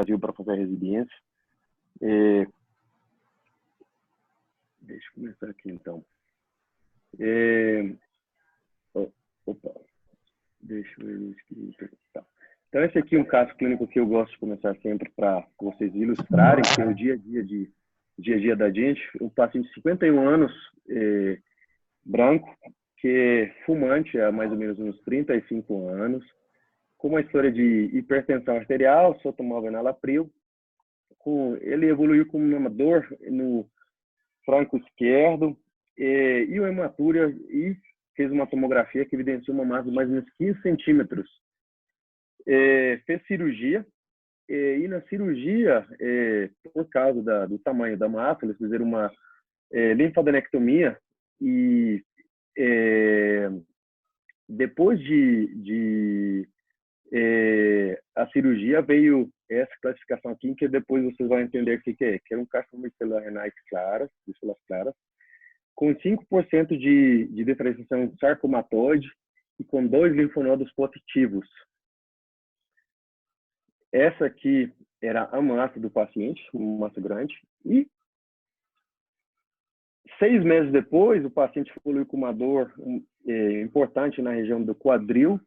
Brasil para fazer a residência. Deixa eu começar aqui, então. Opa, deixa eu ver aqui. Tá. Então, esse aqui é um caso clínico que eu gosto de começar sempre para vocês ilustrarem, que é o dia a dia da gente. Um paciente de 51 anos, branco, que é fumante há mais ou menos uns 35 anos, com uma história de hipertensão arterial, só tomava enalapril. Ele evoluiu com uma dor no flanco esquerdo e uma hematúria, e fez uma tomografia que evidenciou uma massa de mais ou menos 15 centímetros. Fez cirurgia, e na cirurgia, por causa do tamanho da massa, eles fizeram uma linfadenectomia, e depois a cirurgia veio essa classificação aqui, que depois vocês vão entender o que é. Que é um carcinoma de células renais claras, de células claras, com 5% de diferenciação sarcomatoide e com 2 linfonodos positivos. Essa aqui era a massa do paciente, uma massa grande, e 6 meses depois, o paciente evoluiu com uma dor importante na região do quadril,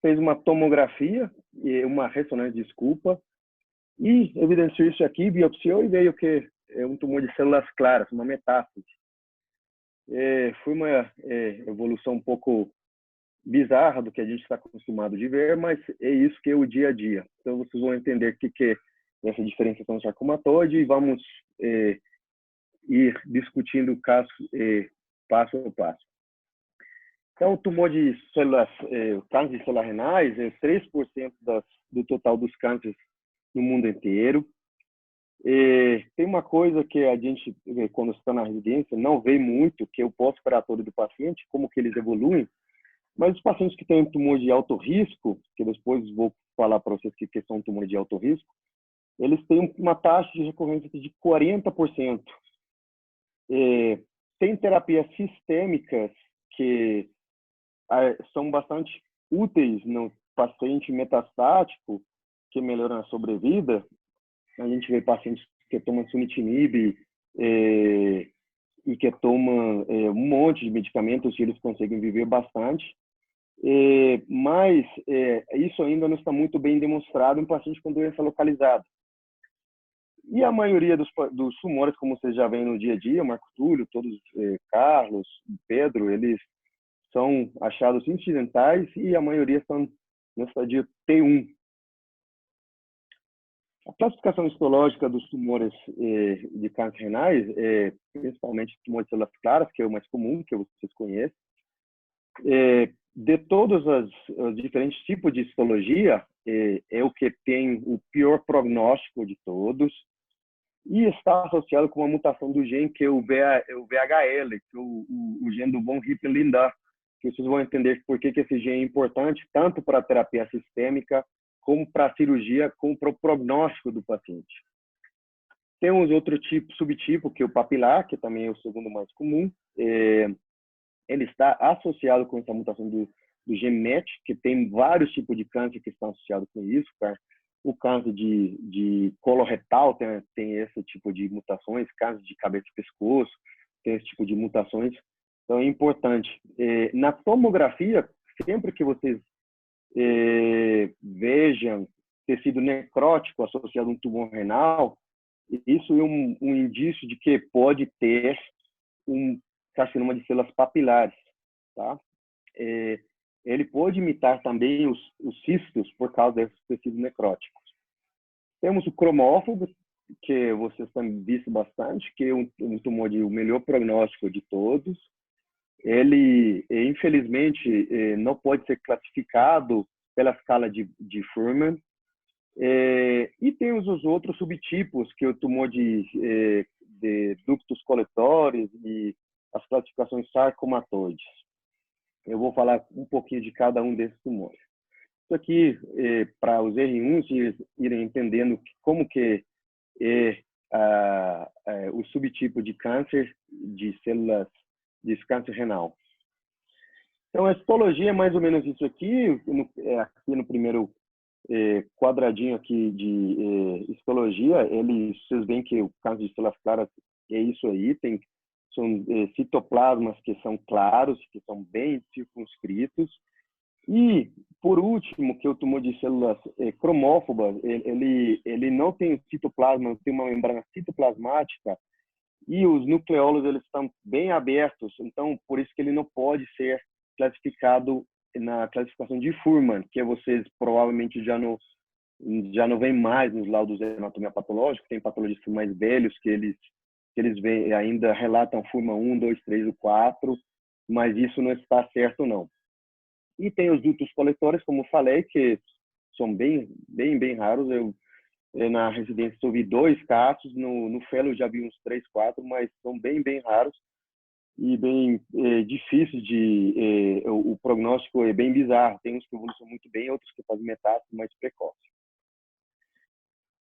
fez uma tomografia e uma ressonância, e evidenciou isso aqui, biopsiou e veio que é um tumor de células claras, uma metástase. Foi uma evolução um pouco bizarra do que a gente está acostumado de ver, mas é isso que é o dia a dia. Então, vocês vão entender o que é essa diferenciação sarcomatoide e vamos ir discutindo o caso passo a passo. Então, o tumor de células, câncer de células renais, é 3% do total dos cânceres no mundo inteiro. Tem uma coisa que a gente, quando está na residência, não vê muito, que é o pós-operatório do paciente, como que eles evoluem. Mas os pacientes que têm tumor de alto risco, que depois vou falar para vocês que são tumores de alto risco, eles têm uma taxa de recorrência de 40%. Tem terapias sistêmicas que são bastante úteis no paciente metastático, que melhoram a sobrevida. A gente vê pacientes que tomam sunitinib e que tomam um monte de medicamentos e eles conseguem viver bastante. Mas isso ainda não está muito bem demonstrado em pacientes com doença localizada. E a maioria dos tumores, como vocês já veem no dia a dia, Marco Túlio, todos, Carlos, Pedro, eles são achados incidentais e a maioria estão no estadio T1. A classificação histológica dos tumores de câncer renais, principalmente tumores de células claras, que é o mais comum, que vocês conhecem, de todos os diferentes tipos de histologia, é o que tem o pior prognóstico de todos e está associado com uma mutação do gene, que é o VHL, que é o gene do von Hippel-Lindau, que vocês vão entender por que esse gene é importante, tanto para a terapia sistêmica, como para a cirurgia, como para o prognóstico do paciente. Temos outro subtipo, que é o papilar, que também é o segundo mais comum. Ele está associado com essa mutação do gene MET, que tem vários tipos de câncer que estão associados com isso. O câncer de coloretal tem esse tipo de mutações, câncer de cabeça e pescoço tem esse tipo de mutações. Então, é importante. Na tomografia, sempre que vocês vejam tecido necrótico associado a um tumor renal, isso é um indício de que pode ter um carcinoma de células papilares, tá? Ele pode imitar também os cistos por causa desses tecidos necróticos. Temos o cromófago, que vocês têm visto bastante, que é um tumor de o melhor prognóstico de todos. Ele, infelizmente, não pode ser classificado pela escala de Fuhrman. E temos os outros subtipos, que é o tumor de ductos coletores e as classificações sarcomatoides. Eu vou falar um pouquinho de cada um desses tumores. Isso aqui, para os R1s irem entendendo como que é o subtipo de câncer de células de câncer renal. Então, a histologia é mais ou menos isso aqui. Aqui no primeiro quadradinho aqui de histologia, vocês veem que o câncer de células claras é isso aí, são citoplasmas que são claros, que são bem circunscritos. E, por último, que o tumor de células cromófobas, ele não tem citoplasma, tem uma membrana citoplasmática, e os nucleolos eles estão bem abertos, então por isso que ele não pode ser classificado na classificação de Fuhrmann, que vocês provavelmente já não veem mais nos laudos de anatomia patológica. Tem patologistas mais velhos que eles veem, ainda relatam Fuhrmann 1, 2, 3 ou 4, mas isso não está certo não. E tem os dutos coletores, como eu falei, que são bem raros. Na residência eu vi 2 casos, no fellow já vi uns 3, 4, mas são bem raros e bem difíceis o prognóstico é bem bizarro. Tem uns que evolucionam muito bem, outros que fazem metástase mais precoce.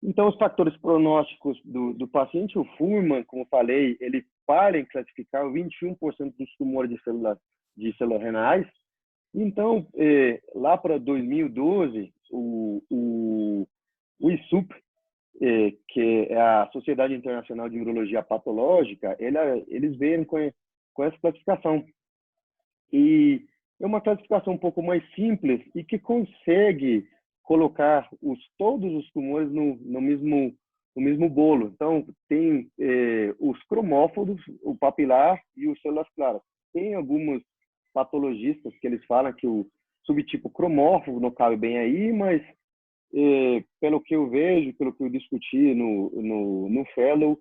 Então, os fatores prognósticos do paciente, o Fuhrmann, como eu falei, ele para em classificar 21% dos tumores de células renais. Então, lá para 2012, o ISUP, que é a Sociedade Internacional de Urologia Patológica, eles vêm com essa classificação. E é uma classificação um pouco mais simples e que consegue colocar todos os tumores no mesmo bolo. Então, tem os cromóforos, o papilar e os células claras. Tem algumas patologistas que eles falam que o subtipo cromófobo não cabe bem aí, mas pelo que eu vejo, pelo que eu discuti no fellow,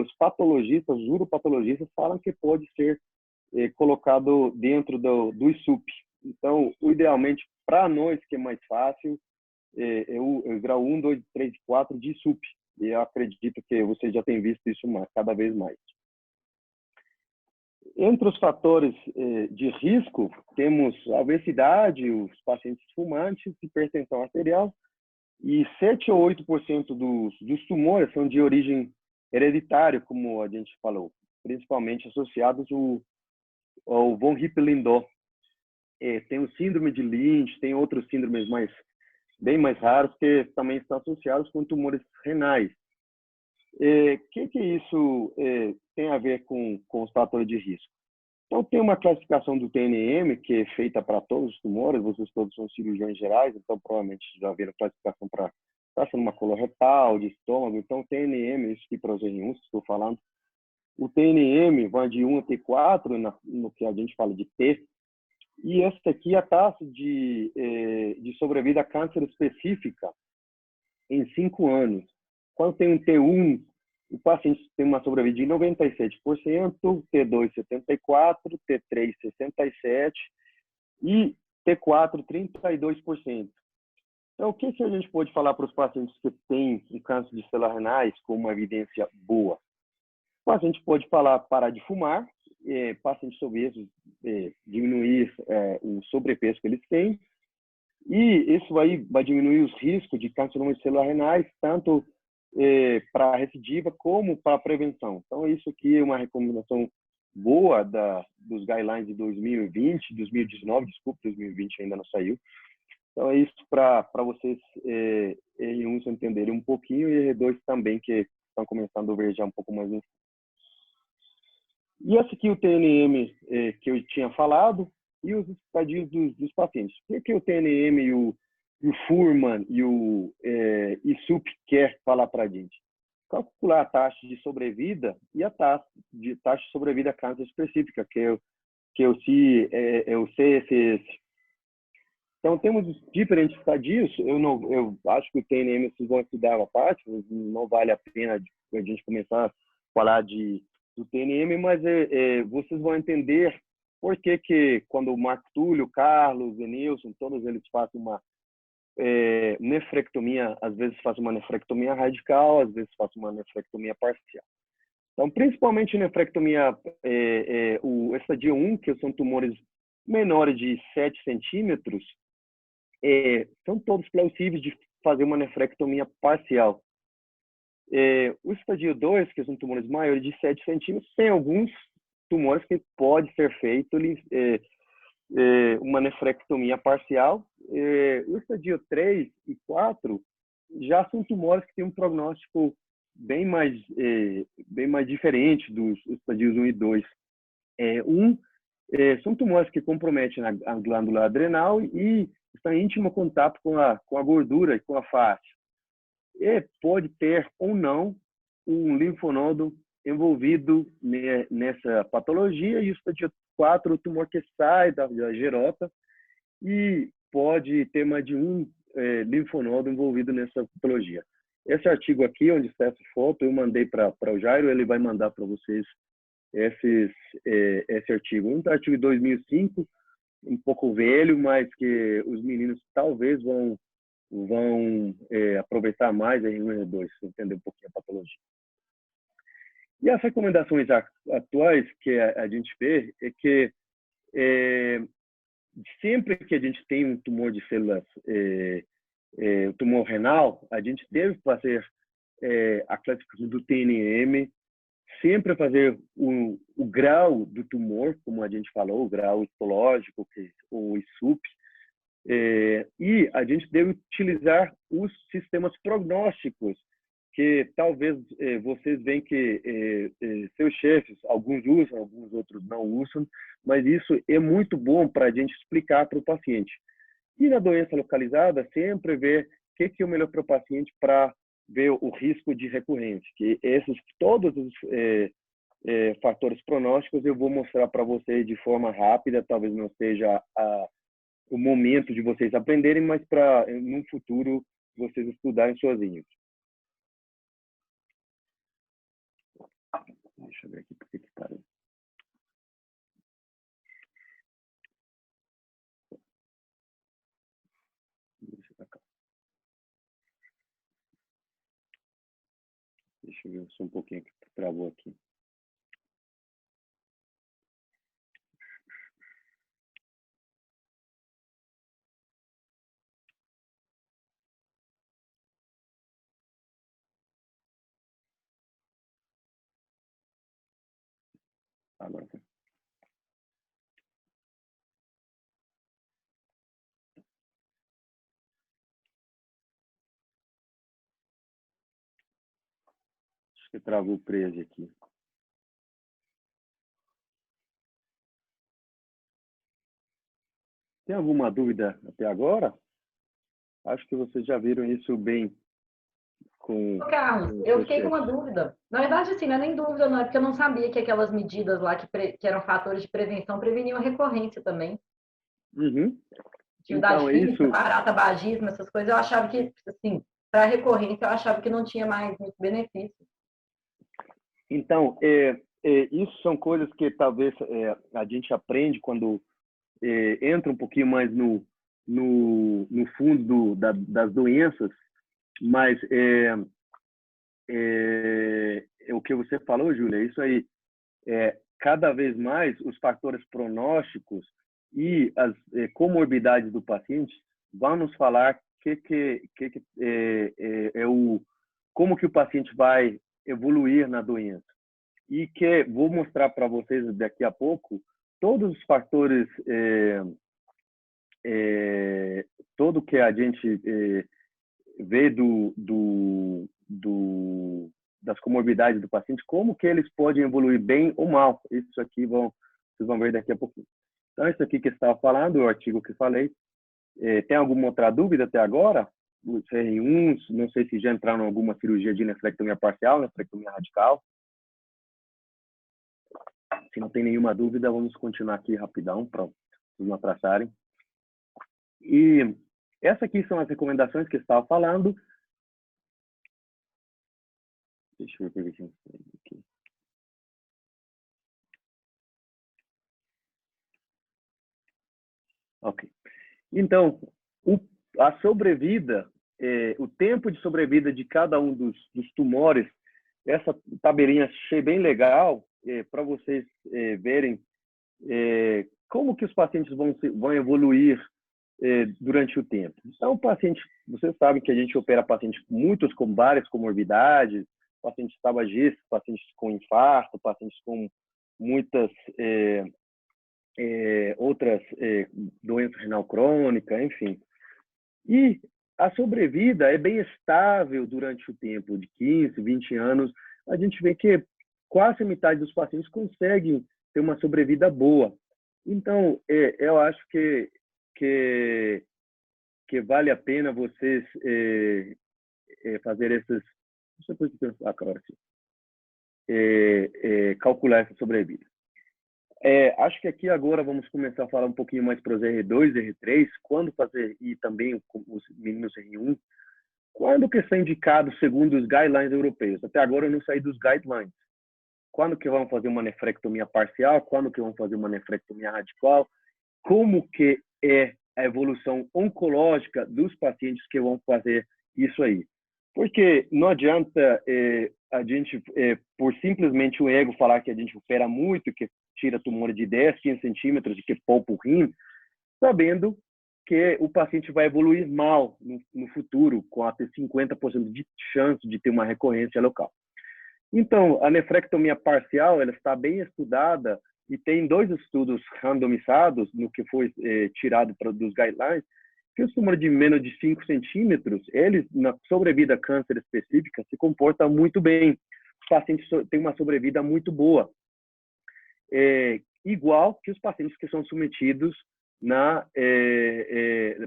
os patologistas, os uropatologistas falam que pode ser colocado dentro do ISUP. Então, idealmente, para nós, que é mais fácil, o grau 1, 2, 3, 4 de ISUP. E eu acredito que vocês já têm visto isso cada vez mais. Entre os fatores de risco, temos a obesidade, os pacientes fumantes, hipertensão arterial, e 7 ou 8% dos tumores são de origem hereditária, como a gente falou, principalmente associados ao von Hippel-Lindau. Tem o síndrome de Lynch, tem outros síndromes bem mais raros que também estão associados com tumores renais. Que isso tem a ver com os fatores de risco? Então, tem uma classificação do TNM que é feita para todos os tumores. Vocês todos são cirurgiões gerais, então provavelmente já viram classificação para carcinoma coloretal, de estômago. Então, TNM, isso aqui para os R1, estou falando. O TNM vai de 1 até 4, no que a gente fala de T. E essa aqui é a taxa de sobrevida a câncer específica em 5 anos. Quando tem um T1, o paciente tem uma sobrevida de 97%, T2 74%, T3 67% e T4 32%. Então, o que a gente pode falar para os pacientes que têm um câncer de células renais com uma evidência boa? O paciente pode parar de fumar, pacientes obesos diminuir o sobrepeso que eles têm, e isso vai diminuir os riscos de carcinoma de células renais, tanto para recidiva como para prevenção. Então, isso aqui é uma recomendação boa dos guidelines de 2020, 2019, desculpa, 2020 ainda não saiu. Então, é isso para vocês R1 entenderem um pouquinho e R2 também, que estão começando a ver já um pouco mais. E esse aqui é o TNM que eu tinha falado e os estadios dos pacientes. O que o TNM e o Fuhrmann e o ISUP quer falar para a gente? Calcular a taxa de sobrevida e a taxa de sobrevida a câncer específica, que é o CSS. Então, temos diferentes estadios. Eu acho que o TNM vocês vão estudar a parte, não vale a pena a gente começar a falar do TNM, mas vocês vão entender por que quando o Marco Túlio, Carlos, Denilson, todos eles fazem uma nefrectomia, às vezes fazem uma nefrectomia radical, às vezes fazem uma nefrectomia parcial. Então, principalmente nefrectomia, o estadio 1, que são tumores menores de 7 centímetros, são todos plausíveis de fazer uma nefrectomia parcial. O estadio 2, que são tumores maiores de 7 centímetros, tem alguns tumores que pode ser feito uma nefrectomia parcial, o estadio 3 e 4 já são tumores que têm um prognóstico bem mais diferente dos estadios 1 e 2. São tumores que comprometem a glândula adrenal e estão em íntimo contato com a gordura e com a face. E pode ter ou não um linfonodo envolvido nessa patologia, e o estadio 4, o tumor que sai da gerota, e pode ter mais de um linfonodo envolvido nessa patologia. Esse artigo aqui, onde está essa foto, eu mandei para o Jairo, ele vai mandar para vocês esse artigo. Um artigo de 2005, um pouco velho, mas que os meninos talvez vão aproveitar mais em R1 entender um pouquinho a patologia. E as recomendações atuais que a gente vê é que sempre que a gente tem um tumor de células, tumor renal, a gente deve fazer a classificação do TNM, sempre fazer o grau do tumor, como a gente falou, o grau histológico, o ISUP, e a gente deve utilizar os sistemas prognósticos, que talvez vocês veem que seus chefes, alguns usam, alguns outros não usam, mas isso é muito bom para a gente explicar para o paciente. E na doença localizada, sempre ver o que é o melhor para o paciente para ver o risco de recorrência. Que todos os fatores prognósticos eu vou mostrar para vocês de forma rápida, talvez não seja o momento de vocês aprenderem, mas para no futuro vocês estudarem sozinhos. Deixa eu ver aqui porque que parou. Deixa eu ver só um pouquinho que travou aqui. Agora foi. Acho que travou preso aqui. Tem alguma dúvida até agora? Acho que vocês já viram isso bem com... Carlos, eu fiquei com uma dúvida. Na verdade, assim, não é nem dúvida, não, é porque eu não sabia que aquelas medidas lá que eram fatores de prevenção preveniam a recorrência também. Uhum. Atividade Então, física, isso... tabagismo, essas coisas, eu achava que, assim, para recorrência, eu achava que não tinha mais muito benefício. Então, isso são coisas que talvez a gente aprende quando entra um pouquinho mais no fundo das doenças, mas o que você falou, Júlia, é isso aí. Cada vez mais os fatores pronósticos e as comorbidades do paciente vão nos falar como que o paciente vai evoluir na doença. E que vou mostrar para vocês daqui a pouco todos os fatores, todo que a gente vê das comorbidades do paciente, como que eles podem evoluir bem ou mal. Isso aqui vocês vão ver daqui a pouquinho. Então, isso aqui que eu estava falando, o artigo que falei. Tem alguma outra dúvida até agora? Os R1, não sei se já entraram em alguma cirurgia de nefrectomia parcial, nefrectomia radical. Se não tem nenhuma dúvida, vamos continuar aqui rapidão para vocês não atrasarem. E essas aqui são as recomendações que eu estava falando. Deixa eu ver aqui. Ok. Então, a sobrevida, o tempo de sobrevida de cada um dos tumores, essa tabelinha achei bem legal para vocês verem como que os pacientes vão evoluir durante o tempo. Então, o paciente, vocês sabem que a gente opera pacientes muitos com várias comorbidades, pacientes tabagistas, pacientes com infarto, pacientes com muitas outras doenças renal crônica, enfim. E a sobrevida é bem estável durante o tempo, de 15, 20 anos. A gente vê que quase a metade dos pacientes conseguem ter uma sobrevida boa. Então, eu acho que, que vale a pena vocês fazer esses... Não sei por que eu... agora sim. Calcular essa sobrevida. Acho que aqui agora vamos começar a falar um pouquinho mais para os R2, R3, quando fazer, e também os meninos R1, quando que são indicados segundo os guidelines europeus. Até agora eu não saí dos guidelines. Quando que vão fazer uma nefrectomia parcial, quando que vão fazer uma nefrectomia radical, como que é a evolução oncológica dos pacientes que vão fazer isso aí. Porque não adianta a gente, por simplesmente o ego, falar que a gente opera muito, que tira tumor de 10, 15 centímetros e que poupa o rim, sabendo que o paciente vai evoluir mal no futuro, com até 50% de chance de ter uma recorrência local. Então, a nefrectomia parcial, ela está bem estudada e tem 2 estudos randomizados no que foi tirado dos guidelines, que os tumores de menos de 5 centímetros, eles, na sobrevida câncer específica, se comportam muito bem. Os pacientes têm uma sobrevida muito boa. Igual que os pacientes que são submetidos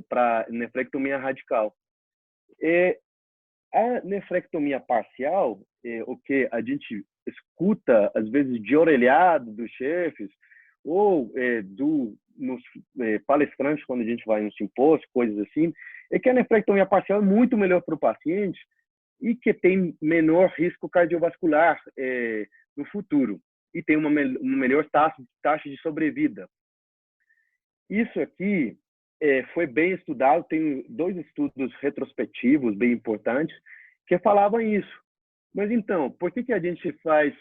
para nefrectomia radical. A nefrectomia parcial, o que a gente escuta, às vezes, de orelhado dos chefes, ou nos palestrantes, quando a gente vai em um simpósio, coisas assim, é que a nefrectomia parcial é muito melhor para o paciente e que tem menor risco cardiovascular no futuro e tem uma melhor taxa de sobrevida. Isso aqui foi bem estudado, tem 2 estudos retrospectivos bem importantes que falavam isso. Mas então, por que a gente faz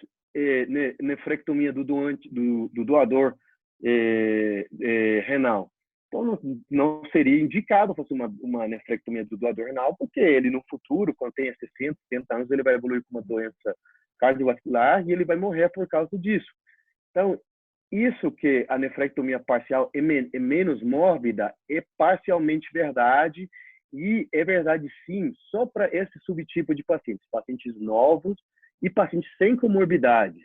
nefrectomia do doador renal? Então, não seria indicado fazer uma nefrectomia do doador renal, porque ele no futuro, quando tem 60, 70 anos, ele vai evoluir com uma doença cardiovascular e ele vai morrer por causa disso. Então, isso que a nefrectomia parcial é menos mórbida é parcialmente verdade, e é verdade sim, só para esse subtipo de pacientes, pacientes novos e pacientes sem comorbidades.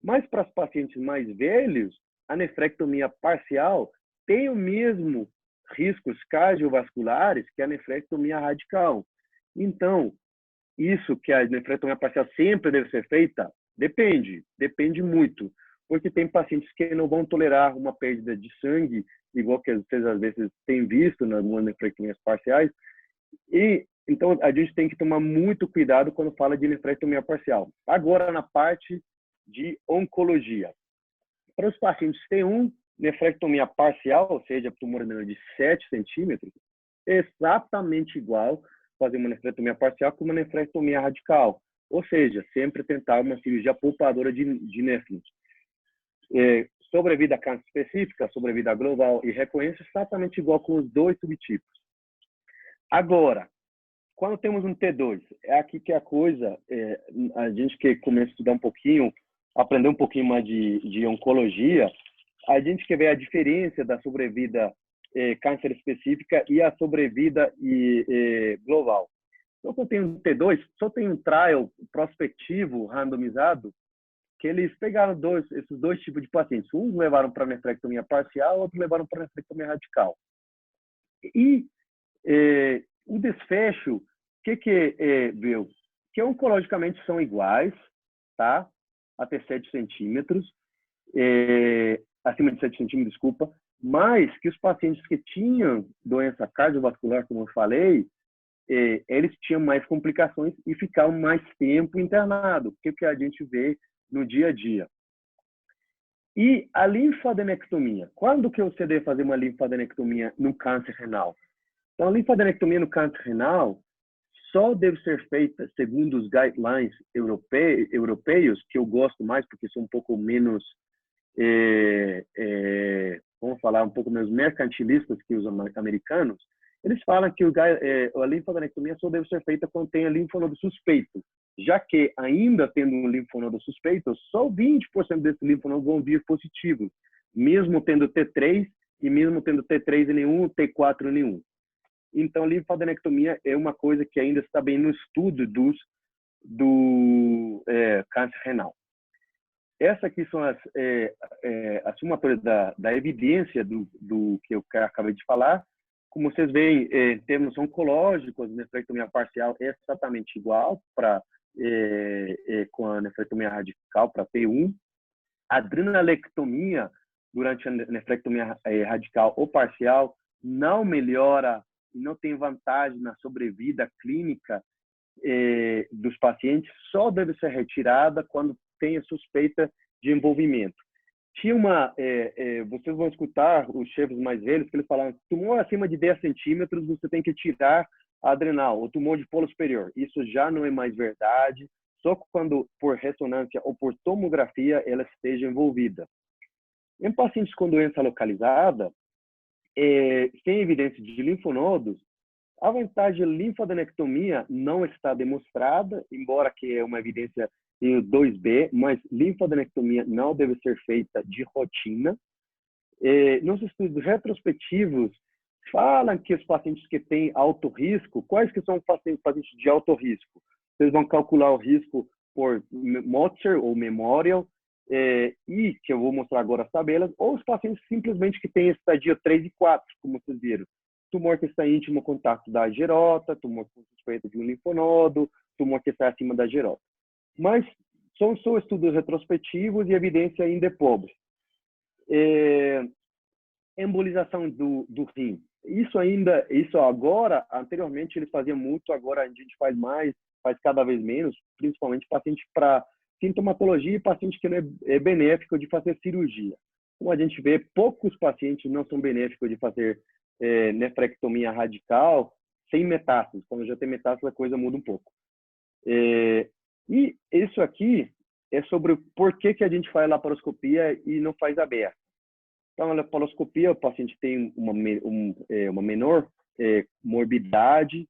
Mas para os pacientes mais velhos, a nefrectomia parcial tem o mesmo riscos cardiovasculares que a nefrectomia radical. Então, isso que a nefrectomia parcial sempre deve ser feita, depende muito. Porque tem pacientes que não vão tolerar uma perda de sangue, igual que vocês às vezes têm visto nas nefrectomias parciais. E então a gente tem que tomar muito cuidado quando fala de nefrectomia parcial. Agora, na parte de oncologia. Para os pacientes que têm nefrectomia parcial, ou seja, tumor menor de 7 centímetros, é exatamente igual fazer uma nefrectomia parcial que uma nefrectomia radical. Ou seja, sempre tentar uma cirurgia poupadora de néfrons. Sobrevida câncer específica, sobrevida global e recorrência exatamente igual com os 2 subtipos. Agora, quando temos um T2, é aqui que a coisa, a gente que começa a estudar um pouquinho, aprender um pouquinho mais de oncologia, a gente quer ver a diferença da sobrevida câncer específica e a sobrevida global. Então, quando tem um T2, só tem um trial prospectivo randomizado, que eles pegaram esses 2 tipos de pacientes. Uns levaram para nefrectomia parcial, outros levaram para nefrectomia radical. E o desfecho, que viu? Que oncologicamente são iguais, tá? Até 7 centímetros, acima de 7 centímetros, desculpa, mas que os pacientes que tinham doença cardiovascular, como eu falei, eles tinham mais complicações e ficavam mais tempo internados, que a gente vê no dia a dia. E a linfadenectomia. Quando que você deve fazer uma linfadenectomia no câncer renal? Então, a linfadenectomia no câncer renal só deve ser feita segundo os guidelines europeus, que eu gosto mais porque são um pouco menos, vamos falar, um pouco menos mercantilistas que os americanos. Eles falam que a linfadenectomia só deve ser feita quando tem a linfonodo suspeito, já que ainda tendo um linfonodo suspeito, só 20% desses linfonodos vão vir positivos, mesmo tendo T3 e mesmo tendo T3 em nenhum, T4 em nenhum. Então, linfadenectomia é uma coisa que ainda está bem no estudo do câncer renal. Essas aqui são as somatórias da evidência do que eu acabei de falar. Como vocês veem, em termos oncológicos, a nefrectomia parcial é exatamente igual com a nefrectomia radical para T1. A adrenalectomia durante a nefrectomia radical ou parcial não melhora e não tem vantagem na sobrevida clínica dos pacientes, só deve ser retirada quando tem a suspeita de envolvimento. Tinha vocês vão escutar os chefes mais velhos que eles falam, tumor acima de 10 centímetros você tem que tirar a adrenal, ou tumor de polo superior. Isso já não é mais verdade, só quando por ressonância ou por tomografia ela esteja envolvida. Em pacientes com doença localizada, sem evidência de linfonodos, a vantagem de linfadenectomia não está demonstrada, embora que é uma evidência em 2B, mas linfadenectomia não deve ser feita de rotina. Nos estudos retrospectivos, falam que os pacientes que têm alto risco, quais que são os pacientes de alto risco? Vocês vão calcular o risco por Motzer ou Memorial, e que eu vou mostrar agora as tabelas, ou os pacientes simplesmente que têm estadia 3 e 4, como vocês viram. Tumor que está em íntimo contato da gerota, tumor com suspeita de um linfonodo, tumor que está acima da gerota. Mas são só estudos retrospectivos e evidência ainda é pobre. Embolização do rim. Isso agora, anteriormente eles faziam muito, agora a gente faz mais, faz cada vez menos, principalmente paciente para sintomatologia e paciente que não é benéfico de fazer cirurgia. Como a gente vê, poucos pacientes não são benéficos de fazer nefrectomia radical sem metástase. Quando já tem metástase, a coisa muda um pouco. E isso aqui é sobre por que a gente faz laparoscopia e não faz aberta. Então, a laparoscopia, o paciente tem uma menor morbidade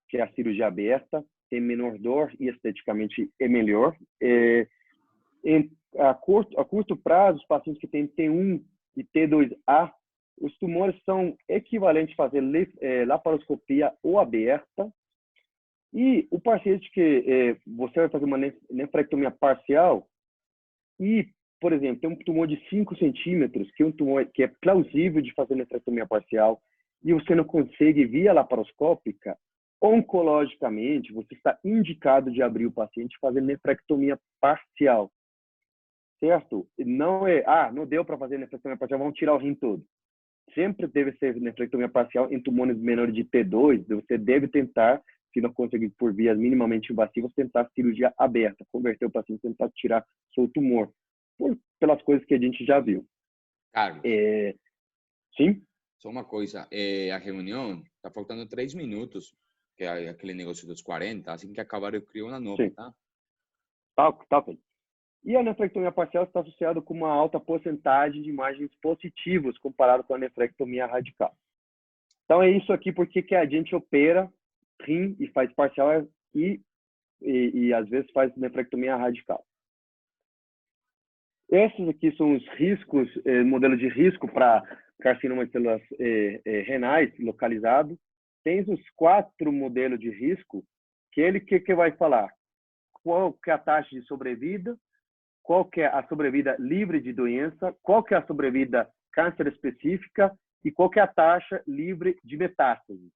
que a cirurgia aberta, tem menor dor e esteticamente é melhor. A curto prazo, os pacientes que têm T1 e T2A, os tumores são equivalentes a fazer laparoscopia ou aberta. E o paciente que você vai fazer uma nefrectomia parcial e, por exemplo, tem um tumor de 5 centímetros, que é um tumor que é plausível de fazer nefrectomia parcial, e você não consegue via laparoscópica, oncologicamente, você está indicado de abrir o paciente e fazer nefrectomia parcial. Certo? Não não deu para fazer nefrectomia parcial, vamos tirar o rim todo. Sempre deve ser nefrectomia parcial em tumores menores de T2. Você deve tentar, se não conseguir por vias minimamente invasivas, tentar cirurgia aberta, converter o paciente, tentar tirar seu tumor, pelas coisas que a gente já viu. Carlos, sim? só uma coisa, a reunião está faltando 3 minutos, que é aquele negócio dos 40, assim que acabar eu crio uma nova, sim. tá? Tá bem. E a nefrectomia parcial está associada com uma alta porcentagem de imagens positivas comparado com a nefrectomia radical. Então, é isso aqui porque que a gente opera rim e faz parcial e às vezes faz nefrectomia radical. Esses aqui são os riscos, modelo de risco para carcinoma de células renais localizado. Tem os 4 modelos de risco que ele que vai falar qual que é a taxa de sobrevida, qual que é a sobrevida livre de doença, qual que é a sobrevida câncer específica e qual que é a taxa livre de metástase.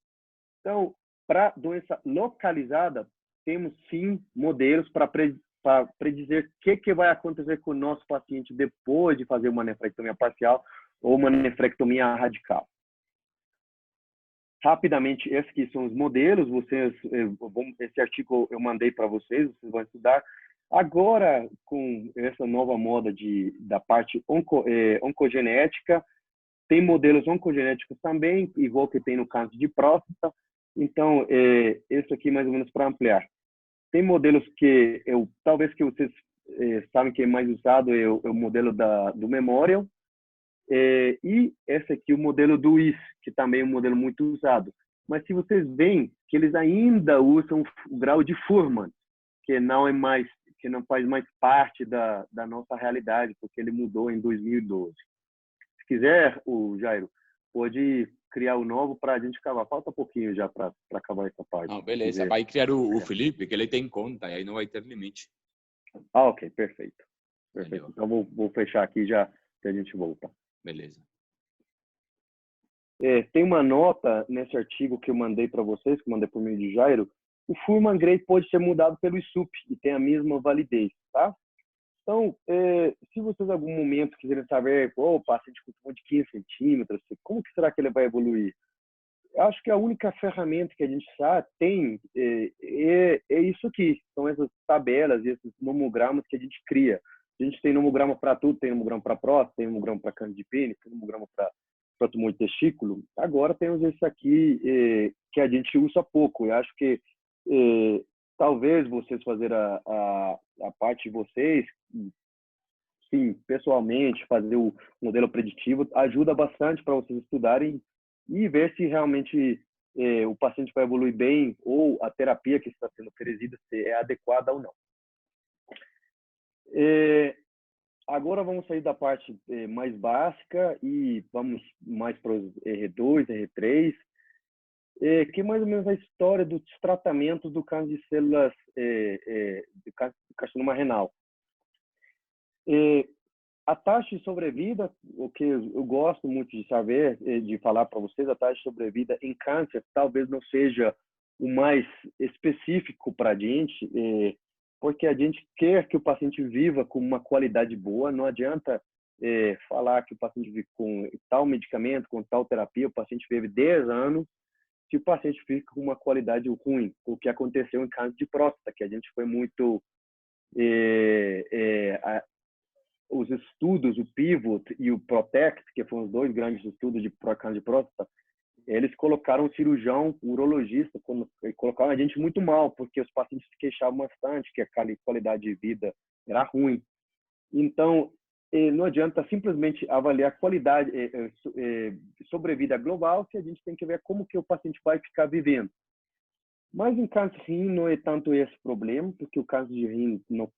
Então, para doença localizada, temos sim modelos para predizer o que vai acontecer com o nosso paciente depois de fazer uma nefrectomia parcial ou uma nefrectomia radical. Rapidamente, esses aqui são os modelos. Esse artigo eu mandei para vocês vão estudar. Agora, com essa nova moda da parte oncogenética, tem modelos oncogenéticos também, igual que tem no câncer de próstata. Então, esse aqui mais ou menos para ampliar. Tem modelos que talvez que vocês sabem que é mais usado é o modelo do Memorial. E esse aqui, o modelo do IS, que também é um modelo muito usado. Mas se vocês veem que eles ainda usam o grau de Fuhrman, que não faz mais parte da nossa realidade, porque ele mudou em 2012. Se quiser, Jairo, pode criar o novo para a gente acabar. Falta pouquinho já para acabar essa parte. Não, beleza. Vai criar o Felipe, que ele tem conta, e aí não vai ter limite. Ah, ok, perfeito. Entendeu? Então vou fechar aqui já que a gente volta. Beleza. Tem uma nota nesse artigo que eu mandei para vocês, que eu mandei por meio de Jairo. O Fuhrman Gray pode ser mudado pelo ISUP e tem a mesma validez, tá? Então, se vocês em algum momento quiserem saber, o paciente com de 15 centímetros, como que será que ele vai evoluir? Eu acho que a única ferramenta que a gente tem é isso aqui, são essas tabelas e esses nomogramas que a gente cria. A gente tem nomograma para tudo, tem nomograma para próstata, tem nomograma para câncer de pênis, tem nomograma para tumor de testículo. Agora temos esse aqui que a gente usa pouco. Eu acho que talvez vocês fazer a parte de vocês, sim, pessoalmente, fazer o modelo preditivo ajuda bastante para vocês estudarem e ver se realmente o paciente vai evoluir bem ou a terapia que está sendo oferecida é adequada ou não. Agora vamos sair da parte mais básica e vamos mais para os R2, R3, que é mais ou menos a história dos tratamentos do câncer de células do carcinoma renal. A taxa de sobrevida, o que eu gosto muito de saber, de falar para vocês, a taxa de sobrevida em câncer talvez não seja o mais específico para a gente, porque a gente quer que o paciente viva com uma qualidade boa. Não adianta falar que o paciente vive com tal medicamento, com tal terapia, o paciente vive 10 anos, se o paciente fica com uma qualidade ruim, o que aconteceu em câncer de próstata, que a gente foi muito... os estudos, o PIVOT e o PROTECT, que foram os dois grandes estudos de câncer de próstata, eles colocaram um cirurgião, um urologista, colocaram a gente muito mal, porque os pacientes se queixavam bastante que a qualidade de vida era ruim. Então, não adianta simplesmente avaliar a qualidade, sobrevida global, que a gente tem que ver como que o paciente vai ficar vivendo. Mas em câncer de rim não é tanto esse problema, porque o câncer de rim não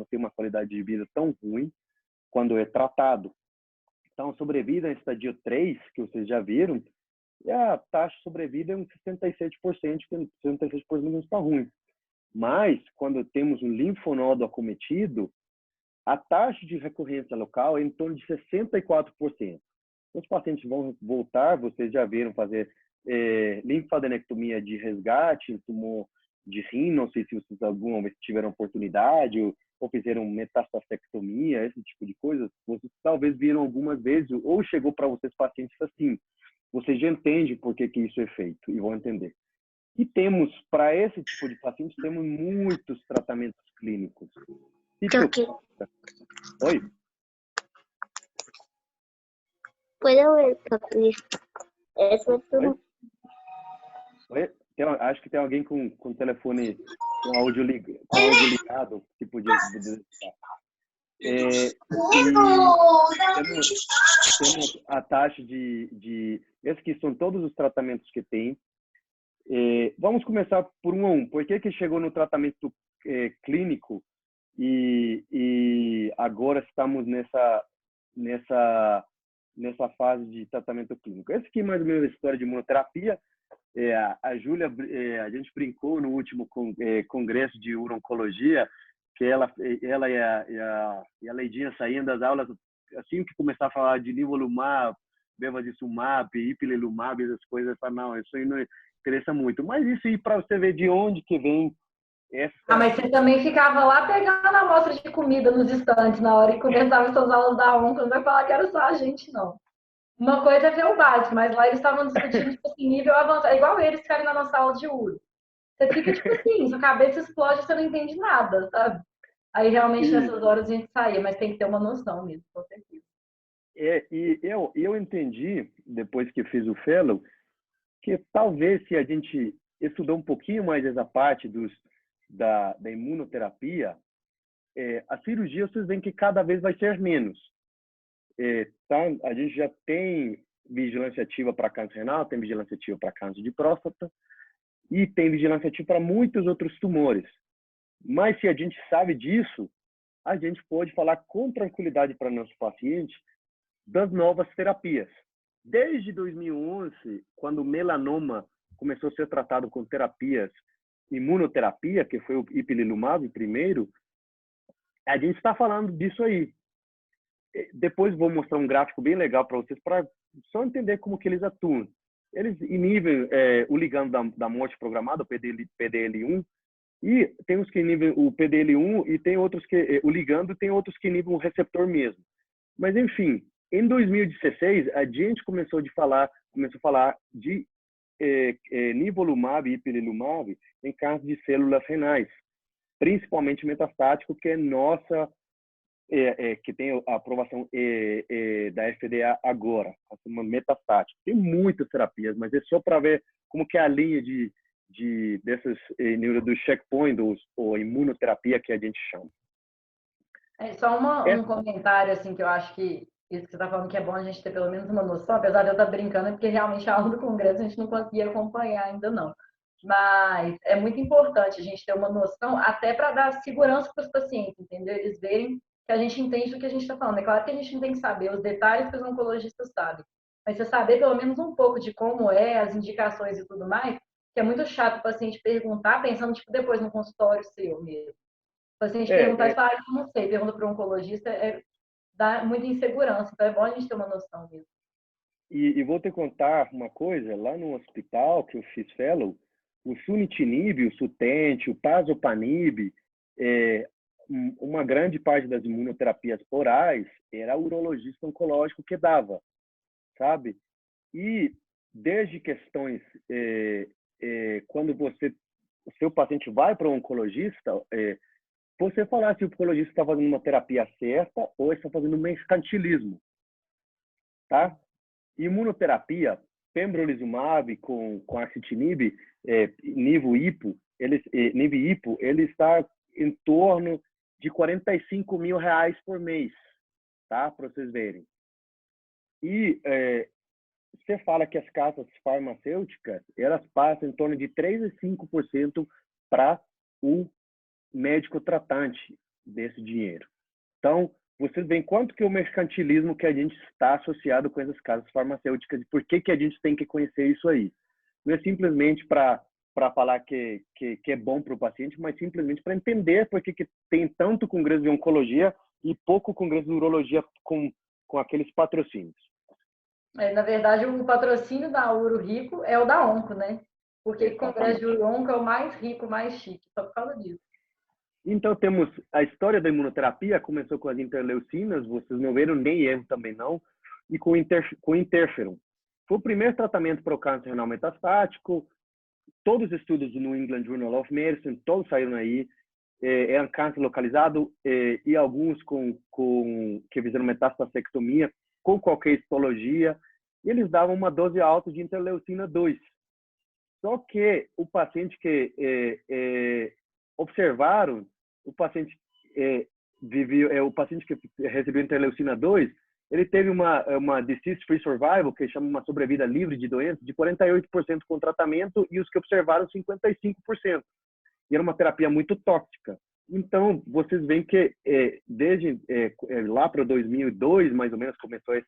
tem uma qualidade de vida tão ruim quando é tratado. Então, sobrevida em estadio 3, que vocês já viram, a taxa de sobrevida é uns 67%, que 66% não está ruim. Mas, quando temos um linfonodo acometido, a taxa de recorrência local é em torno de 64%. Os pacientes vão voltar, vocês já viram fazer linfadenectomia de resgate, tumor de rim, não sei se vocês alguma vez tiveram oportunidade, ou fizeram metastastectomia, esse tipo de coisa. Vocês talvez viram algumas vezes, ou chegou para vocês pacientes assim. Vocês já entendem por que isso é feito e vão entender. E temos, para esse tipo de pacientes, temos muitos tratamentos clínicos. Oi? ¿Puedo ver, papi? Eso es todo. Oi? Acho que tem alguém com o telefone com áudio ligado que podia temos a taxa de esses que são todos os tratamentos que tem. Vamos começar por um a um. Por que chegou no tratamento clínico e agora estamos nessa fase de tratamento clínico? Esse aqui é mais ou menos a história de imunoterapia. A Júlia, a gente brincou no último congresso de urologia que ela e a Leidinha saíam das aulas assim que começar a falar de nivolumab, bevacizumab, ipilimumab, essas coisas, não, isso aí não interessa muito. Mas isso aí para você ver de onde que vem essa... mas você também ficava lá pegando a amostra de comida nos estantes na hora que começava essas aulas da ONCA, não vai falar que era só a gente, não. Uma coisa é ver o básico, mas lá eles estavam discutindo, tipo assim, nível avançado. É igual eles ficarem na nossa aula de uro. Você fica, tipo assim, sua cabeça explode, você não entende nada, sabe? Aí, realmente, nessas horas a gente saía, mas tem que ter uma noção mesmo, com certeza. E eu entendi, depois que fiz o fellow, que talvez se a gente estudar um pouquinho mais essa parte da imunoterapia, a cirurgia, vocês veem que cada vez vai ser menos. A gente já tem vigilância ativa para câncer renal, tem vigilância ativa para câncer de próstata e tem vigilância ativa para muitos outros tumores. Mas se a gente sabe disso, a gente pode falar com tranquilidade para nossos pacientes das novas terapias. Desde 2011, quando o melanoma começou a ser tratado com terapias, imunoterapia, que foi o ipilimumab primeiro, a gente está falando disso aí. Depois vou mostrar um gráfico bem legal para vocês, para só entender como que eles atuam. Eles inibem o ligando da morte programada, o PDL1, e tem uns que inibem o PDL1 e tem outros que o ligando, tem outros que inibem o receptor mesmo. Mas enfim, em 2016 a gente começou a falar de nivolumab e ipilimumab em casos de células renais, principalmente metastático, que é nossa que tem a aprovação da FDA agora, uma metastática. Tem muitas terapias, mas é só para ver como que é a linha dessas do checkpoint ou imunoterapia que a gente chama. Só um comentário assim que eu acho que isso que você está falando que é bom a gente ter pelo menos uma noção, apesar de eu estar brincando, é porque realmente a aula do congresso a gente não conseguia acompanhar ainda não. Mas é muito importante a gente ter uma noção até para dar segurança para os pacientes, entendeu? Eles verem que a gente entende do que a gente está falando. É claro que a gente não tem que saber os detalhes que os oncologistas sabem, mas você saber pelo menos um pouco de como é, as indicações e tudo mais, que é muito chato o paciente perguntar, pensando tipo, depois no consultório seu mesmo. O paciente perguntar e falar, eu não sei, pergunta para o oncologista, dá muita insegurança, então é bom a gente ter uma noção mesmo. E vou te contar uma coisa, lá no hospital que eu fiz fellow, o sunitinib, o Sutent, o pazopanib, uma grande parte das imunoterapias orais era o urologista oncológico que dava, sabe? E desde questões, quando o seu paciente vai para o oncologista, você falar se o oncologista está fazendo uma terapia certa ou está fazendo mercantilismo, tá? Imunoterapia, pembrolizumab com axitinib, nivo-ipo, ele está em torno de R$45 mil por mês, tá? Para vocês verem. E você fala que as casas farmacêuticas, elas passam em torno de 3 a 5% para o médico tratante desse dinheiro. Então, vocês veem quanto que o mercantilismo que a gente está associado com essas casas farmacêuticas e por que a gente tem que conhecer isso aí. Não é simplesmente para falar que é bom para o paciente, mas simplesmente para entender por que tem tanto congresso de oncologia e pouco congresso de urologia com aqueles patrocínios. Na verdade, o patrocínio da Uro Rico é o da Onco, né? Porque o congresso de Uro-Onco é o mais rico, mais chique, só por causa disso. Então, temos a história da imunoterapia, começou com as interleucinas, vocês não viram nem erro também não, e com interferon. Foi o primeiro tratamento para o câncer renal metastático, todos os estudos do New England Journal of Medicine, todos saíram aí, é um câncer localizado e alguns que fizeram metastastectomia com qualquer histologia, e eles davam uma dose alta de interleucina 2. Só que o paciente que observaram, o paciente o paciente que recebeu interleucina 2, ele teve uma disease-free survival, que chama uma sobrevida livre de doença, de 48% com tratamento, e os que observaram 55%. E era uma terapia muito tóxica. Então, vocês veem que desde lá para 2002, mais ou menos, começou essa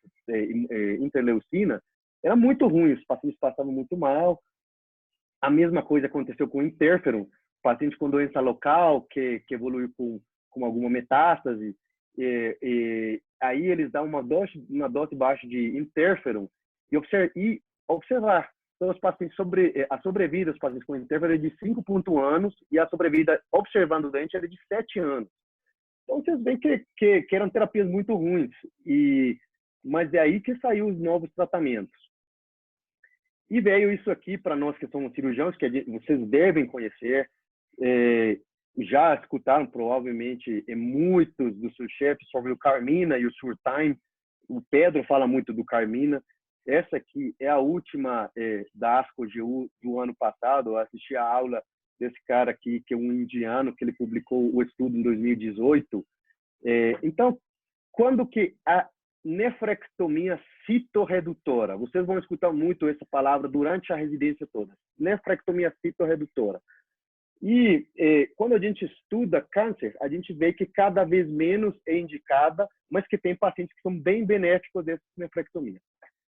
interleucina, era muito ruim, os pacientes passavam muito mal. A mesma coisa aconteceu com o interferon, paciente com doença local que evoluiu com alguma metástase, aí eles dão uma dose baixa de interferon e observar. Então, os pacientes a sobrevida dos pacientes com interferon é de 5,1 anos e a sobrevida observando o doente era de 7 anos. Então, vocês veem que eram terapias muito ruins, mas é aí que saiu os novos tratamentos. E veio isso aqui para nós que somos cirurgiões, que vocês devem conhecer, já escutaram provavelmente muitos dos seus chefes sobre o Carmina e o Surtime. O Pedro fala muito do Carmina. Essa aqui é a última da ASCO-GU do ano passado. Eu assisti a aula desse cara aqui, que é um indiano, que ele publicou o estudo em 2018. Então, quando que a nefrectomia citorredutora, vocês vão escutar muito essa palavra durante a residência toda, nefrectomia citorredutora. E quando a gente estuda câncer, a gente vê que cada vez menos é indicada, mas que tem pacientes que são bem benéficos dessa nefrectomia.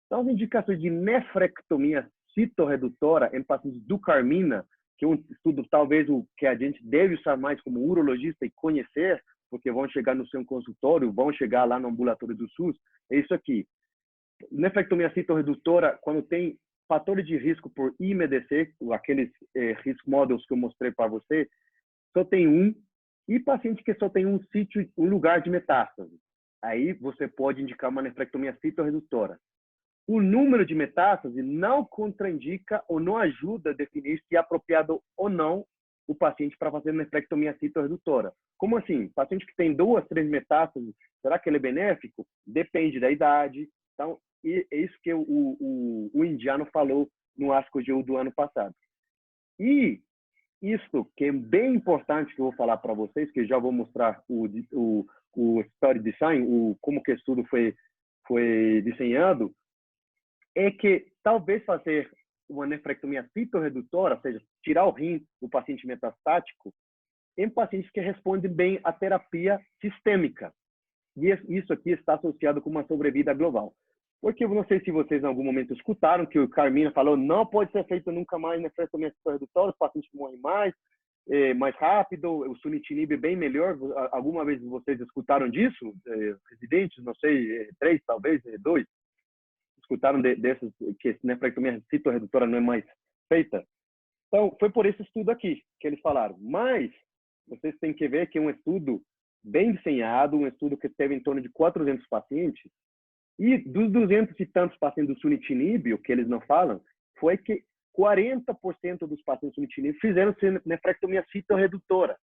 Então, as indicações de nefrectomia citorredutora em pacientes do Carmina, que é um estudo talvez o que a gente deve usar mais como urologista e conhecer, porque vão chegar no seu consultório, vão chegar lá no ambulatório do SUS, é isso aqui. Nefrectomia citorredutora, quando tem fatores de risco por IMDC, aqueles risk models que eu mostrei para você, só tem um, e paciente que só tem um sítio, um lugar de metástase. Aí você pode indicar uma nefrectomia citorredutora. O número de metástase não contraindica ou não ajuda a definir se é apropriado ou não o paciente para fazer nefrectomia citorredutora. Como assim? Paciente que tem 2, 3 metástases, será que ele é benéfico? Depende da idade. Então, e é isso que o indiano falou no ASCO-GU do ano passado. E isso que é bem importante que eu vou falar para vocês, que eu já vou mostrar o study design, como que o estudo foi desenhado, é que talvez fazer uma nefrectomia citorredutora, ou seja, tirar o rim do paciente metastático, em pacientes que respondem bem à terapia sistêmica. E isso aqui está associado com uma sobrevida global. Porque eu não sei se vocês em algum momento escutaram que o Carmina falou não pode ser feito nunca mais nefrectomia citorredutora, os pacientes morrem mais rápido, o sunitinib é bem melhor. Alguma vez vocês escutaram disso? Residentes, não sei, 3 talvez, 2? Escutaram desses que nefrectomia citorredutora não é mais feita? Então, foi por esse estudo aqui que eles falaram. Mas vocês têm que ver que é um estudo bem desenhado, um estudo que teve em torno de 400 pacientes, e dos 200 e tantos pacientes do sunitinib, o que eles não falam, foi que 40% dos pacientes do sunitinib fizeram nefrectomia citorredutora.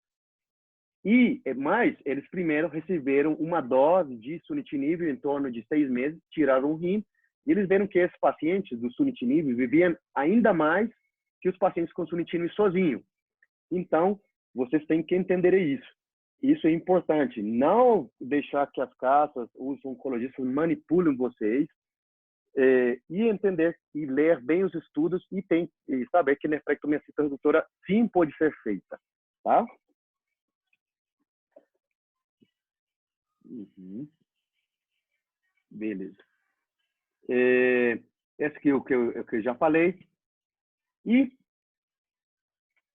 E mais, eles primeiro receberam uma dose de sunitinib em torno de 6 meses, tiraram o rim, e eles viram que esses pacientes do sunitinib viviam ainda mais que os pacientes com sunitinib sozinho. Então, vocês têm que entender isso. Isso é importante. Não deixar que as casas, os oncologistas manipulem vocês, e entender e ler bem os estudos e saber que nefrectomia citorredutora sim pode ser feita. Tá? Beleza. Esse aqui é o que eu já falei. E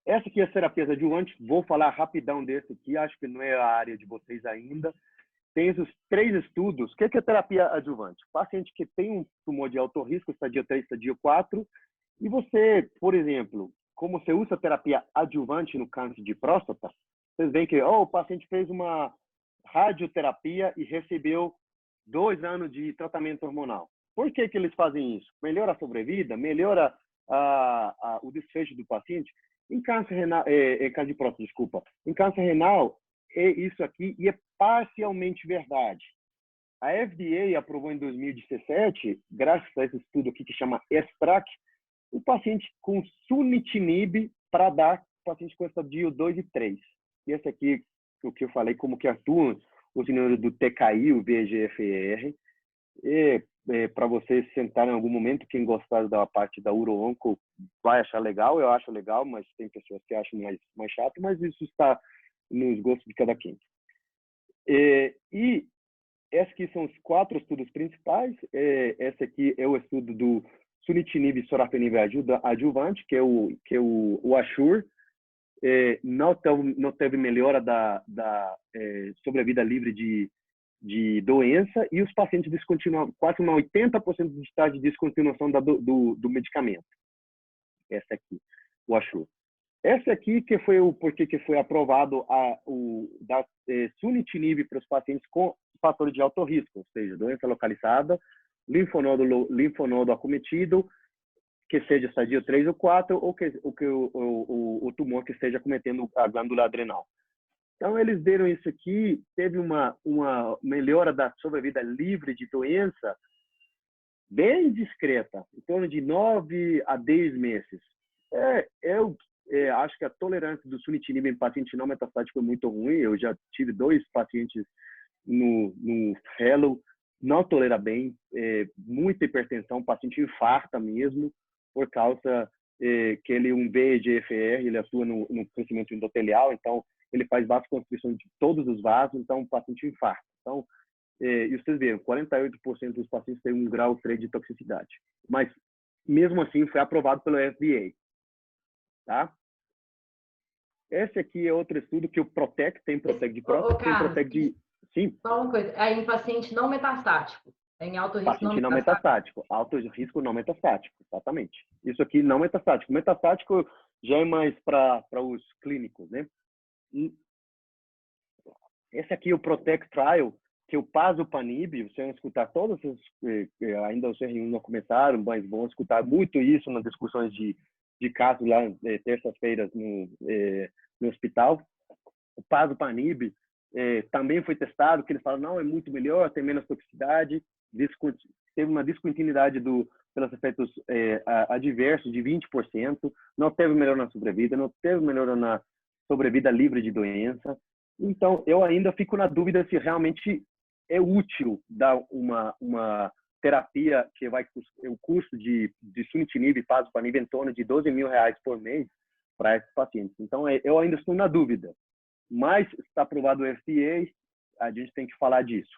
essa aqui é a terapia adjuvante. Vou falar rapidão desse aqui. Acho que não é a área de vocês ainda. Tem os 3 estudos. O que é terapia adjuvante? Paciente que tem um tumor de alto risco, estadio 3, estadio 4. E você, por exemplo, como você usa terapia adjuvante no câncer de próstata, vocês veem que o paciente fez uma radioterapia e recebeu 2 anos de tratamento hormonal. Por que eles fazem isso? Melhora a sobrevida? Melhora o desfecho do paciente? Em câncer renal, câncer de próstata, desculpa. Em câncer renal, é isso aqui e é parcialmente verdade. A FDA aprovou em 2017, graças a esse estudo aqui que chama ESTRAC, o paciente com sunitinib para dar paciente com estadio 2 e 3. E esse aqui, o que eu falei, como que atuam os inibidores do TKI, o VEGFR. Para vocês sentarem em algum momento, quem gostar da parte da uro-onco vai achar legal, eu acho legal, mas tem pessoas que acham mais chato, mas isso está nos gostos de cada quem. E esses aqui são os 4 estudos principais. Esse aqui é o estudo do sunitinib e sorafenib adjuvante, que é o ASSURE. Não teve melhora da sobrevida livre de doença, e os pacientes descontinuaram, quase 80% de estágio de descontinuação do medicamento. Essa aqui, o ASSURE. Essa aqui que foi o porquê que foi aprovado da sunitinib para os pacientes com fator de alto risco, ou seja, doença localizada, linfonodo acometido, que seja estadio 3 ou 4, ou o tumor que esteja acometendo a glândula adrenal. Então, eles deram isso aqui, teve uma melhora da sobrevida livre de doença bem discreta, em torno de 9 a 10 meses. Eu acho que a tolerância do sunitinib em paciente não metastático é muito ruim. Eu já tive 2 pacientes no fellow, não tolera bem, muita hipertensão, o paciente infarta mesmo, por causa que ele é um VEGFR, ele atua no crescimento endotelial, então ele faz vasoconstrição de todos os vasos, então o paciente infarta. Então, e vocês viram, 48% dos pacientes têm um grau 3 de toxicidade. Mas, mesmo assim, foi aprovado pelo FDA. Tá? Esse aqui é outro estudo que o Protect, tem Protect de próstata, tem Carlos, Protect de... Sim. Só uma coisa, é em paciente não metastático, é em alto risco Paciente não metastático. Alto risco não metastático, exatamente. Isso aqui não metastático. Metastático já é mais para os clínicos, né? Esse aqui é o Protect Trial, que o Pazopanib, vocês vão escutar todos os... ainda os R1 não começaram, mas vão escutar muito isso nas discussões de casos lá, terças-feiras no hospital. O Pazopanib também foi testado, que eles falam, não, é muito melhor, tem menos toxicidade, teve uma descontinuidade pelos efeitos adversos de 20%, não teve melhor na sobrevida, não teve melhor na sobrevida livre de doença. Então, eu ainda fico na dúvida se realmente é útil dar uma terapia que vai o custo de sunitinib e pazopanib em torno de R$12 mil por mês para esses pacientes. Então, eu ainda estou na dúvida. Mas está aprovado o FDA, a gente tem que falar disso.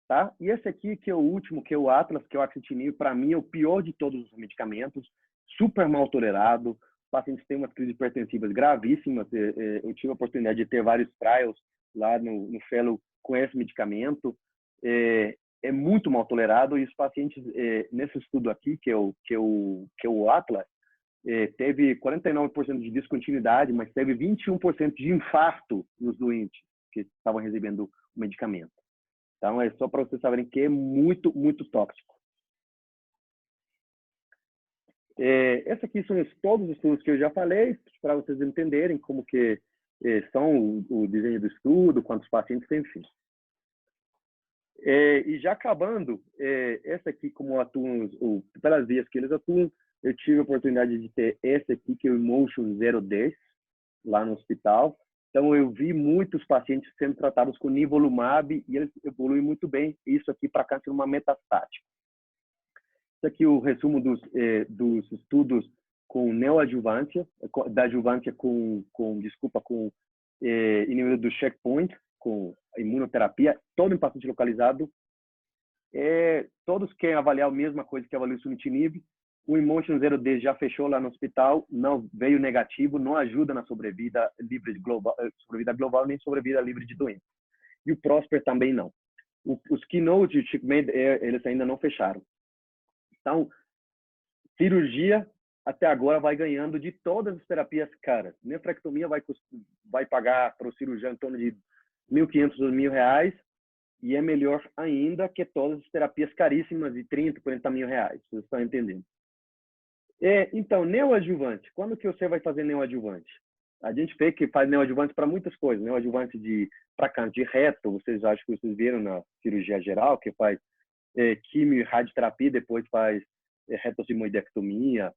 Tá? E esse aqui, que é o último, que é o Atlas, que é o axitinib, para mim é o pior de todos os medicamentos, super mal tolerado, os pacientes têm umas crises hipertensivas gravíssimas. Eu tive a oportunidade de ter vários trials lá no Fellow com esse medicamento. É muito mal tolerado e os pacientes, nesse estudo aqui, que é o Atlas, teve 49% de descontinuidade, mas teve 21% de infarto nos doentes que estavam recebendo o medicamento. Então, é só para vocês saberem que é muito, muito tóxico. Esses aqui são todos os estudos que eu já falei, para vocês entenderem como que são o desenho do estudo, quantos pacientes tem, enfim. E já acabando, essa aqui, como atuam, pelas vias que eles atuam, eu tive a oportunidade de ter esse aqui, que é o Emotion 010, lá no hospital. Então, eu vi muitos pacientes sendo tratados com nivolumab e eles evoluem muito bem. Isso aqui para câncer metastático. Isso aqui é o resumo dos estudos com neoadjuvância, da adjuvância com inibidor do checkpoint, com imunoterapia, todo em paciente localizado. Todos querem avaliar a mesma coisa que avaliou o sunitinib. O Emotion 0D já fechou lá no hospital, não veio negativo, não ajuda na sobrevida global, nem sobrevida livre de doença. E o Prosper também não. Os Keynote e o CheckMate, eles ainda não fecharam. Então, cirurgia até agora vai ganhando de todas as terapias caras. Nefrectomia vai pagar para o cirurgião em torno de R$1.500 a R$2.000 e é melhor ainda que todas as terapias caríssimas de R$30, R$40 mil. Vocês estão entendendo? Então, neoadjuvante. Quando que você vai fazer neoadjuvante? A gente vê que faz neoadjuvante para muitas coisas. Neoadjuvante para câncer de reto, vocês acham que vocês viram na cirurgia geral, que faz quimio e radioterapia, depois faz retocimoidectomia,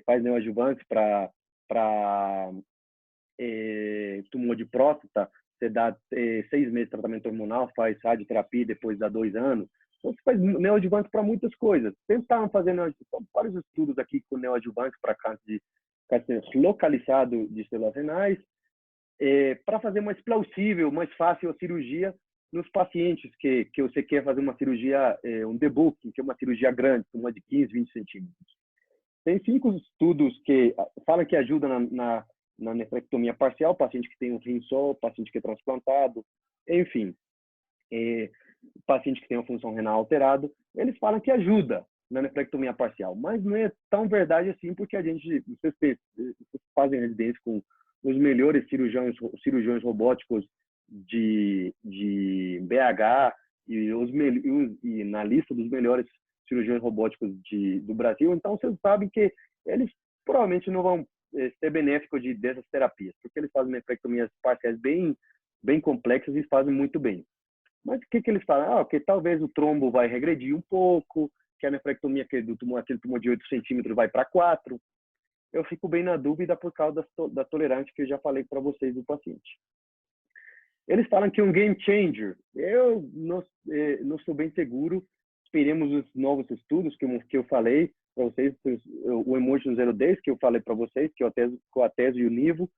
faz neoadjuvante para tumor de próstata, você dá 6 meses de tratamento hormonal, faz radioterapia, depois dá 2 anos. Então, você faz neoadjuvante para muitas coisas. Tentaram fazer vários estudos aqui com neoadjuvante para câncer localizado de células renais, para fazer mais plausível, mais fácil a cirurgia nos pacientes que você quer fazer uma cirurgia, um debooking, que é uma cirurgia grande, uma de 15, 20 centímetros. Tem 5 estudos que falam que ajudam na nefrectomia parcial, paciente que tem um rim só, paciente que é transplantado, enfim, paciente que tem uma função renal alterada, eles falam que ajuda na nefrectomia parcial, mas não é tão verdade assim, porque vocês fazem residência com os melhores cirurgiões robóticos de BH e na lista dos melhores cirurgiões robóticos do Brasil, então vocês sabem que eles provavelmente não vão ser benéficos dessas terapias, porque eles fazem nefrectomias parciais bem complexas e fazem muito bem. Mas o que eles falam? Que talvez o trombo vai regredir um pouco, que a nefrectomia aquele tumor de 8 centímetros vai para 4. Eu fico bem na dúvida por causa da tolerância que eu já falei para vocês do paciente. Eles falam que é um game changer. Eu não sou bem seguro. Esperemos os novos estudos que eu falei para vocês, o Emotion 010 que eu falei para vocês, que é o Atezo e o Nivo.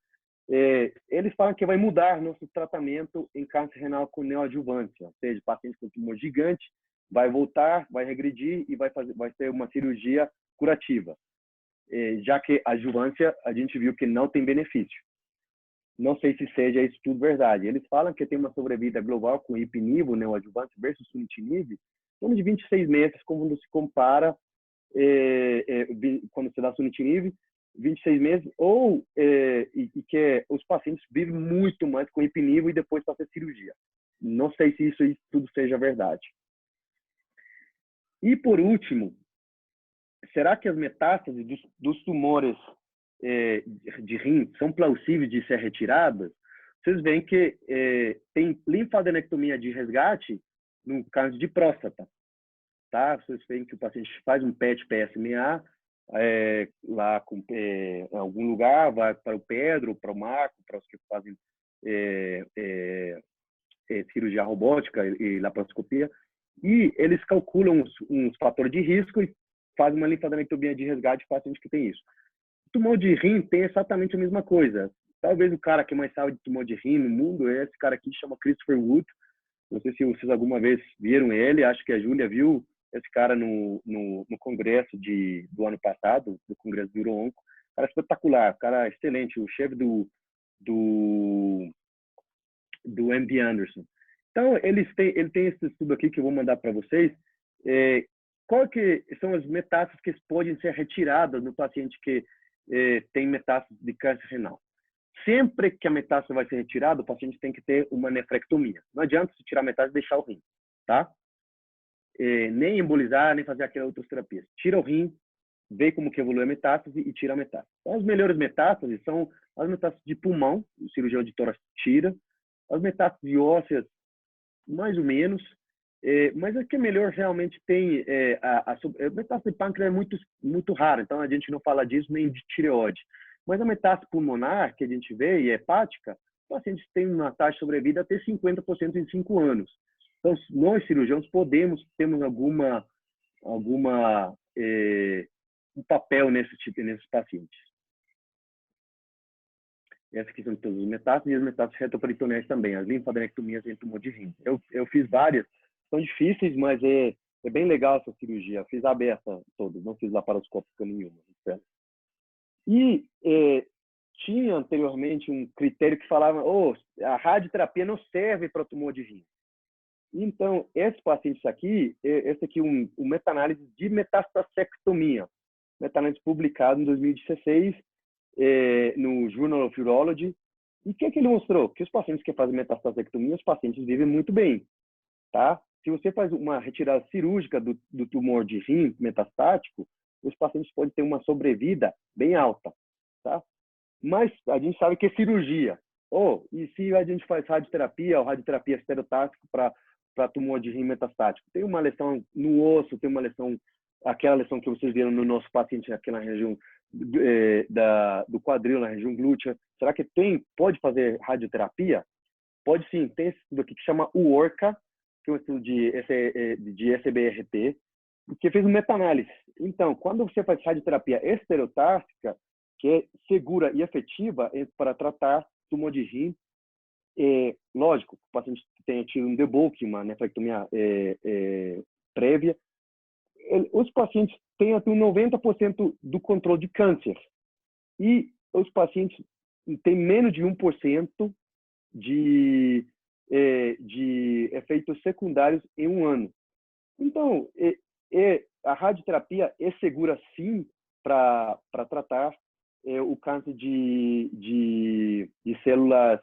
eles falam que vai mudar nosso tratamento em câncer renal com neoadjuvância, ou seja, paciente com tumor gigante vai voltar, vai regredir e vai ter uma cirurgia curativa, já que a adjuvância a gente viu que não tem benefício. Não sei se seja isso tudo verdade. Eles falam que tem uma sobrevida global com ipinivo, neoadjuvante versus sunitinib, em torno de 26 meses, quando se compara quando se dá sunitinib, 26 meses, e que os pacientes vivem muito mais com ipinivo e depois fazer cirurgia. Não sei se isso tudo seja verdade. E, por último, será que as metástases dos tumores de rim são plausíveis de ser retiradas? Vocês veem que tem linfadenectomia de resgate no caso de próstata. Tá? Vocês veem que o paciente faz um PET PSMA lá em algum lugar, vai para o Pedro, para o Marco, para os que fazem cirurgia robótica e laparoscopia, e eles calculam uns fatores de risco e fazem uma linfadenectomia de resgate para paciente que tem isso. O tumor de rim tem exatamente a mesma coisa. Talvez o cara que mais sabe de tumor de rim no mundo é esse cara aqui, chama Christopher Wood. Não sei se vocês alguma vez viram ele, acho que a Júlia viu esse cara no congresso do ano passado, do congresso do Uro-Onco. Cara espetacular, cara excelente, o chefe do MD Anderson. Então, ele tem esse estudo aqui que eu vou mandar para vocês. Qual que são as metástases que podem ser retiradas no paciente que tem metástase de câncer renal? Sempre que a metástase vai ser retirada, o paciente tem que ter uma nefrectomia. Não adianta se tirar a metástase e deixar o rim, tá? Nem embolizar, nem fazer aquelas outras terapias. Tira o rim, vê como que evolui a metástase e tira a metástase. Então, as melhores metástases são as metástases de pulmão, o cirurgião de tórax tira, as metástases ósseas, mais ou menos, mas a que melhor realmente tem a metástase de pâncreas é muito rara, então a gente não fala disso nem de tireoide. Mas a metástase pulmonar que a gente vê e hepática, os pacientes têm uma taxa de sobrevida até 50% em 5 anos. Então, nós cirurgiões temos um papel nesses pacientes. Essas aqui são todas as metástases e as metástases retroperitoneais também, as linfadenectomias em tumor de rim. Eu fiz várias, são difíceis, mas é bem legal essa cirurgia. Fiz aberta todas, não fiz laparoscópica nenhuma. E tinha anteriormente um critério que falava a radioterapia não serve para tumor de rim. Então, esses pacientes aqui, esse aqui é um meta-análise de metastacectomia, meta-análise publicado em 2016 no Journal of Urology. E o que ele mostrou? Que os pacientes que fazem metastacectomia, os pacientes vivem muito bem, tá? Se você faz uma retirada cirúrgica do tumor de rim metastático, os pacientes podem ter uma sobrevida bem alta, tá? Mas a gente sabe que é cirurgia. E se a gente faz radioterapia ou radioterapia estereotáxica para tumor de rim metastático? Tem uma lesão no osso, tem uma lesão, aquela lesão que vocês viram no nosso paciente aqui na região do quadril, na região glútea. Será que pode fazer radioterapia? Pode sim. Tem esse estudo aqui que chama UORCA, que é um estudo de SBRT, que fez uma meta-análise. Então, quando você faz radioterapia estereotáxica, que é segura e efetiva para tratar tumor de rim, lógico, o paciente tenha tido um debulking, uma nefrectomia prévia, os pacientes têm até 90% do controle de câncer. E os pacientes têm menos de 1% de efeitos secundários em um ano. Então, a radioterapia é segura sim para tratar o câncer de células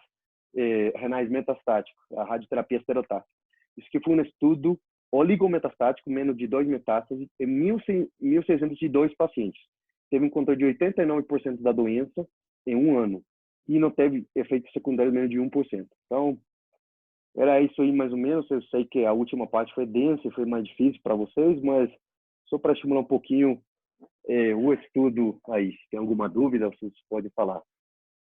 renais metastáticos, a radioterapia estereotáxica. Isso que foi um estudo oligometastático, menos de 2 metástases, em 1.602 pacientes. Teve um controle de 89% da doença em um ano e não teve efeitos secundários menos de 1%. Então, era isso aí mais ou menos. Eu sei que a última parte foi densa e foi mais difícil para vocês, mas só para estimular um pouquinho o estudo aí. Se tem alguma dúvida, vocês podem falar.